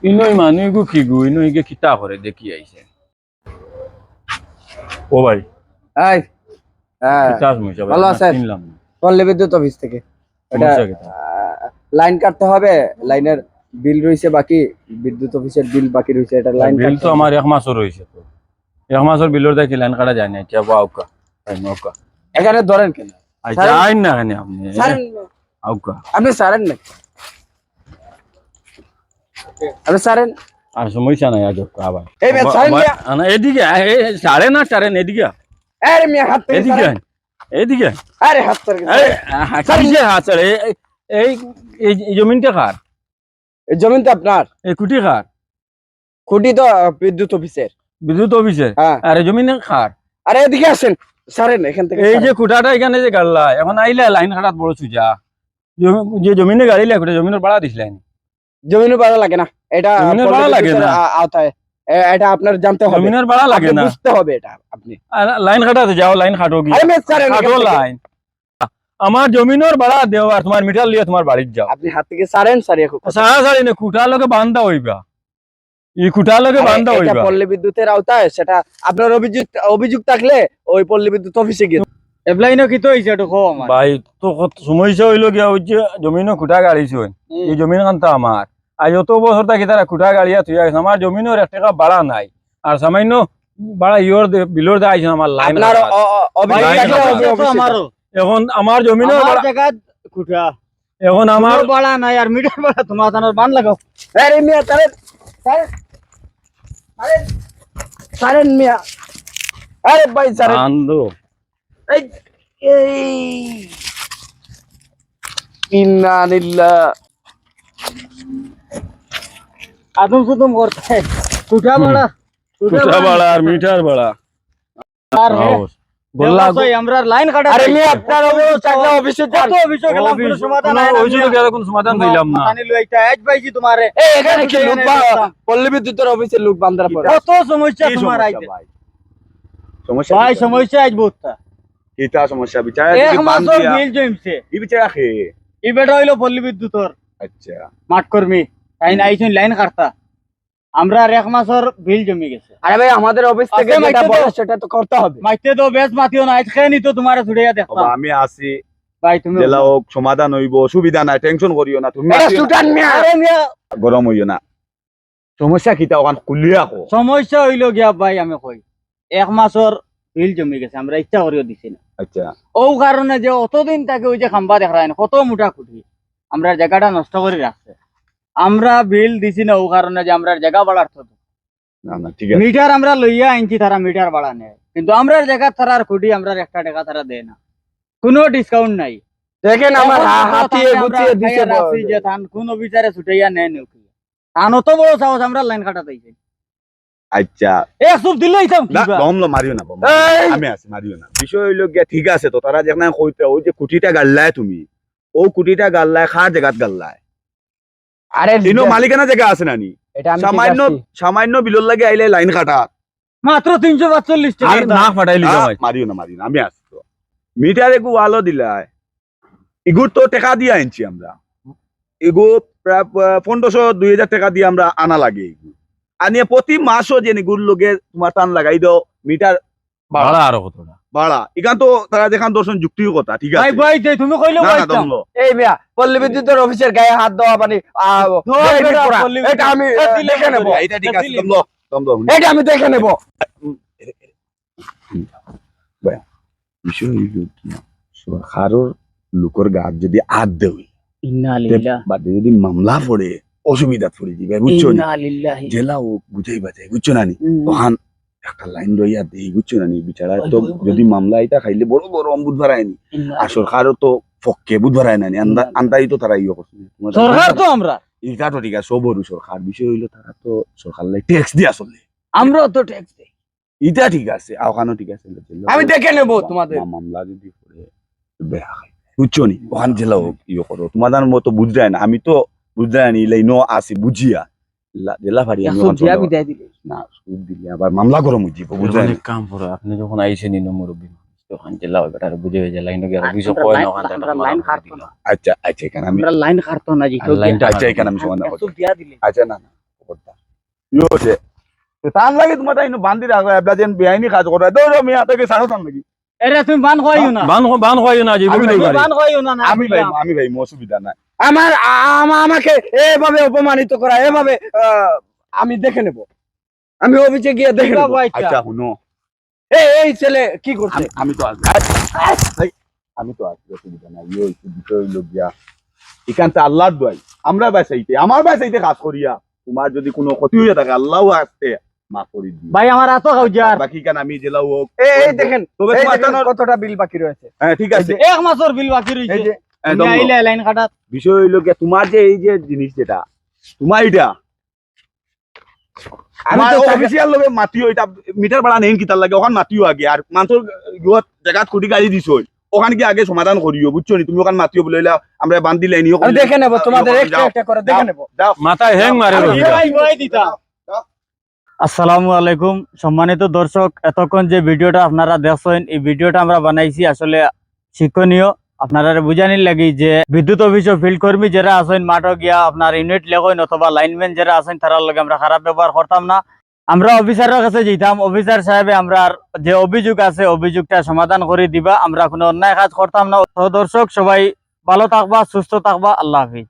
ইনই মানুষ গো কি গো ইনই গে কিতা করে দেখি আইছে ও ভাই এই হ্যাঁ কিতা সমস্যা ভাই ভালো আমরা আছেন? চিনলাম না পল্লী বিদ্যুৎ অফিস থেকে এটা সমস্যা কিতা লাইন কাটতে হবে। লাইনের বিল রয়েছে বাকি, বিদ্যুৎ অফিসের বিল বাকি রয়েছে, এটা লাইন বিল তো আমার এক মাসের রয়েছে তো এক মাসের বিলের দেখি লাইন কাটা যায় না এটা আউকা তাই নৌকা এখানে ধরেন কেন? আচ্ছা আইন না কেন আপনি সারেন আউকা আপনি সারেন না, আপনি সারেন। আর সমস্যা নাই আজ আবার এই মেয়ে সারেন মিয়া। না এদিকে সাড়ে না সাড়ে এদিকে আরে মিয়া হাত থেকে এদিকে সারেন। এদিকে আরে হাত থেকে কিসে হাত ছাড়ে এই এই জমিনটা কার এই জমিন তো আপনার, এই কুটি কার খুঁটি তো বিদ্যুৎ অফিসের। বিদ্যুৎ অফিসের হ্যাঁ আর এই জমিনে কার আরে এদিকে আসেন, সারেন এখান থেকে এই যে সারেন। খুঁটাটা এখানে যে গাড়লা এখন আইলে লাইন খাটাত বড় সুজা যে জমিনে গাড়ি লাগে জমিনের ভাড়া দিছিলেন জমিনের ভাড়া লাগে না, এটা জমিনের পল্লী ভাড়া লাগে বিদ্যুতের না। আওতায়। এটা আপনার জানতে হবে, জমিনের ভাড়া লাগে আপনি না বুঝতে হবে এটা আপনি। আর লাইন খাটাতে যাও লাইন খাটো কি আরে মেয়ে সারেন খাটো এখান থেকে। লাইন আমার জমিনের ভাড়া দেও আর তোমার মিটার লিয়ে তোমার বাড়ির যাও আপনি হাত থেকে সারেন, সারিয়ে সারা সারি না খুঁটা লগে বান্ধা হইবা এই খুঁটা লগে বান্ধা এটা হইবা পল্লী বিদ্যুতের আওতায়, সেটা আপনার অভিযোগ থাকলে ওই পল্লী বিদ্যুৎ অফিসে গিয়ে এপ্লাইনো কিতো হইছে এটা কো আমার ভাই তো সমস্যা হইলো গিয়া ওই যে জমিনও খুঁটা গাড়িছুন এই জমিন কান্তা আমার আজ অত বছর থাকি তারা খুঁটা গাড়িয়া তুই আছে আমার জমিনের 1 টাকা ভাড়া নাই আর সামান্য ভাড়া বিলর দে আইছে আমার লাইন আপনার অভিযোগ লাইন থাকলে কাটা। অফিসে আমারও এখন আমার জমিনের আমার ভাড়া জায়গা কুটা এখন আমার আমার বাড়া নাই আর মিটার বাড়া তোমার জানার বান লাগাও আরে মিয়া সারেন, সারেন, সারেন, সারেন মিয়া। আরে ভাই সারেন। আন্দো এই ইন্না লিল্লাহ। আদম সুদম করতে কুটা বাড়া খুঁটা ভাড়া আর মিটার ভাড়া আর হে গোল্লা দেওয়া আমরা লাইন কাটা আরে মিয়া আপনার অভিযোগ থাকলে অফিসে যান। কত অভিযোগ গেলাম কোনো সমাধান নাই ওই জন্য কোনো সমাধান দিলাম না জানি লইটা আজ পাইছি তোমারে এই এখানে কি লোক পল্লী বিদ্যুতের অফিসে লোক বান্দার পড়ে। কত সমস্যা তোমার আইতে সমস্যা ভাই সমস্যা আজ বহুতটা কিতা সমস্যা বিচার এক মাসের বিল জমছে ই বিচার রাখে এই বেটা হইলো পল্লী বিদ্যুৎর আচ্ছা মাঠ কর্মী তাই না আইছেন লাইন কাটতা আমরা আর এক মাসের বিল জমি গেছে আরে ভাই আমাদের অফিস থেকে আচ্ছা, যেটা মাইকে বলে দাও। সেটা তো করতে হবে। মাইতে তো বেশ মাতিও না আজ খেয়ে নিত তোমার ছুড়িয়া বাবা দেখতাম আমি আছি ভাই তুমি জেলা হোক সমাধান হইব অসুবিধা নাই টেনশন করিও না তুমি এটা আসিও না। সুটান মিয়া। আরে মিয়া গরম হইও না সমস্যা কিতা ওখান খুলিয়া কো সমস্যা হইল গিয়া ভাই আমি কই এক মাসের বিল জমি গেছে আমরা ইচ্ছা করিও দিছি না আচ্ছা ও কারণে যে অতদিন তাকে ওই যে খাম্বা দেখায় না কত মোটা খুঁটি আমরা জায়গাটা নষ্ট করে রাখছে আমরা বিল দিছি না ও কারণে যে আমরা জায়গা বাড়ার তো না না ঠিক আছে মিটার আমরা লইয়া আনছি তারা মিটার বাড়া নেয় কিন্তু আমরা জায়গা তারার খুঁটি আমরা 1 টাকা তারা দেয় না কোনো ডিসকাউন্ট নাই দেখেন আমার হাতিয়ে আমরা গুছিয়ে দিছে খাইয়া রাখছি যে ধান কোন বিচারে ছুটাইয়া নেয় নিও ধান অত বড় সাহস আমরা লাইন কাটা দিয়েছি আচ্ছা এক সুপ দিলেই চাম না দমলো মারিও না বাবা এই! আমি আছি মারিও না বিষয় হইল গিয়া ঠিক আছে তো তারা যেখানে কইতে ওই যে কুটিটা গাল্লায় তুমি ও কুটিটা গাল্লায় খার জায়গাত গাল্লায় আরে ইনো মালিকানা জায়গা আছে নানি এটা আমি সামান্য সামান্য বিলর লাগে আইলে লাইন কাটা মাত্র 345 আর টাকা না ফাটাইলি জামাই মারিও না আমি আছি তো মিটার একু আলো দিলাই ইগুর তো টাকা দিয়ে আনছি আমরা এগু প্রায় 1500-2000 টাকা দিয়ে আমরা আনা লাগে এগু আনিয়ে প্রতি মাসও যে নিগুর লগে তোমার টান লাগাই দাও মিটার ভাড়া আরো কতটা ভাড়া এখান তো তারা যেখান দর্শন যুক্তির কথা ঠিক ভাই আছে ভাই দেই তুমি কইলো না ভাই না দমলো এই মিয়া পল্লী বিদ্যুতের অফিসের গায়ে হাত দেওয়া মানে বেআইনি করা। এটা আমি দেখে নেব, এটা ঠিক আছে দমলো দমলো এটা আমি দেখে নেব। বিষয় হইল কি সরকারের লোকের গাত যদি আদ দেয় ইন্না বাদে যদি মামলা পড়ে অসুবিধা পড়ে দিবে বুঝছো নি? লিল্লাহি জেলা ও বুঝাই বাজাই বুঝছো না নি ওখান একটা লাইন রইয়া দেই বুঝছো না নি বিচারা তো যদি মামলা এটা খাইলে বড় বড় অম্বুদ ভরায়নি আর সরকারও তো পক্ষে বুধ ভরায় না নি আন্দাই তো তারা ইয়ে করছে সরকার তো আমরা এটা তো ঠিক আছে সবরু সরকার বিষয় হইলো তারা তো সরকার লাই ট্যাক্স দিয়া চলে আমরাও তো ট্যাক্স দেই এটা ঠিক আছে ওখানেও ঠিক আছে আমি দেখে নেব তোমাদের। মামলা যদি করে বেয়া হয় বুঝছো নি ওখান জেলা ইয়ে করো তোমাদের মতো বুঝায় না আমি তো বুঝায় নি ইলাই নো আসি বুঝিয়া জেলা ফাড়ি আমি ওখান দিয়া চলো। বিদায় দিলে না সুদ দিলে আবার মামলা গরম হয়ে যাবো বুঝলেন এক কাম করো আপনি যখন আইছেন ইনো মুরব্বী তখন জেলা হবে বেটার বুঝে হয়ে যায় লাইন গিয়ে অফিসে আমরা কয় লাইন- না ওখান থেকে আমরা লাইন কাটতো না। আচ্ছা আচ্ছা এখানে আমি আমরা লাইন কাটতো না জি আর লাইনটা আচ্ছা এখানে আমি সমাধান করছি দিয়া দিলে আচ্ছা না না করতা ইয়ে তার লাগে তোমার তাই বান্ধি রাখো এবলা যেন বেআইনি কাজ করে দৌড়ো মিয়া তোকে সারো তার নাকি এরে তুমি বান খাইও না বান হয় না জীবন আমি লই তুমি গাড়ি বান খাইও না না আমি ভাই অসুবিধা নাই আমাকে এভাবে অপমানিত করা এভাবে আমি দেখে নেব আমি অফিসে গিয়ে দেখে নেব আচ্ছা শুনো এই ছেলে কি করছে আমি তো আছি আমি তো আছি অসুবিধা নাই ইয়ে হইছে বিষয় হইলো গিয়া এখানটা আল্লাহর দোয়াই আমরা বাসাইতে আমার বাসাইতে কাজ করিয়া তোমার যদি কোনো ক্ষতি হয়ে থাকে আল্লাহও আসতে মাফ করে দিই ভাই আমার এত খাওয়ার বাকি কেন আমি জেলাও হোক এই দেখেন তবে এই তোমার দেখেন কতটা বিল বাকি রয়েছে হ্যাঁ ঠিক আছে এক মাসের বিল বাকি এই রইছে যে তুমি আইলে লাইন কাটাত বিষয় হইলো গিয়া তোমার যে এই যে জিনিস যেটা তোমার এটা আমার তো অফিসিয়াল লগে মাতিও এটা মিটার ভাড়া নেই কিতার লাগে ওখান মাতিও আগে আর মানুষের ইহত জায়গাত খুঁটি গাড়ি দিছ ওখানে কি আগে সমাধান করিও বুঝছো নি তুমি ওখানে মাতিও বলে আমরা বান্ধি লাইনিও আমি দেখে নেব তোমাদের একটা একটা করে দেখে নেব মাথায় হ্যাং মারে আমি রহিলা। ভাই ভাই দিতা আসসালামু আলাইকুম সম্মানিত দর্শক এতক্ষণ যে ভিডিওটা আপনারা দেখছেন এই ভিডিওটা আমরা বানাইছি আসলে শিক্ষণীয় আপনারা বুঝানির লাগি যে বিদ্যুৎ অফিস ফিল্ড কর্মী যারা আছেন মাঠে গিয়া আপনার ইউনিট লেগইন অথবা লাইনম্যান যারা আছেন তার লগে আমরা খারাপ ব্যবহার করতাম না আমরা অফিসারের কাছে যেতাম অফিসার সাহেবে আমরা যে অভিযোগ আছে অভিযোগটা সমাধান করে দিবা আমরা কোনো অন্যায় কাজ করতাম না তো দর্শক সবাই ভালো থাকবা সুস্থ থাকবা আল্লাহ হাফিজ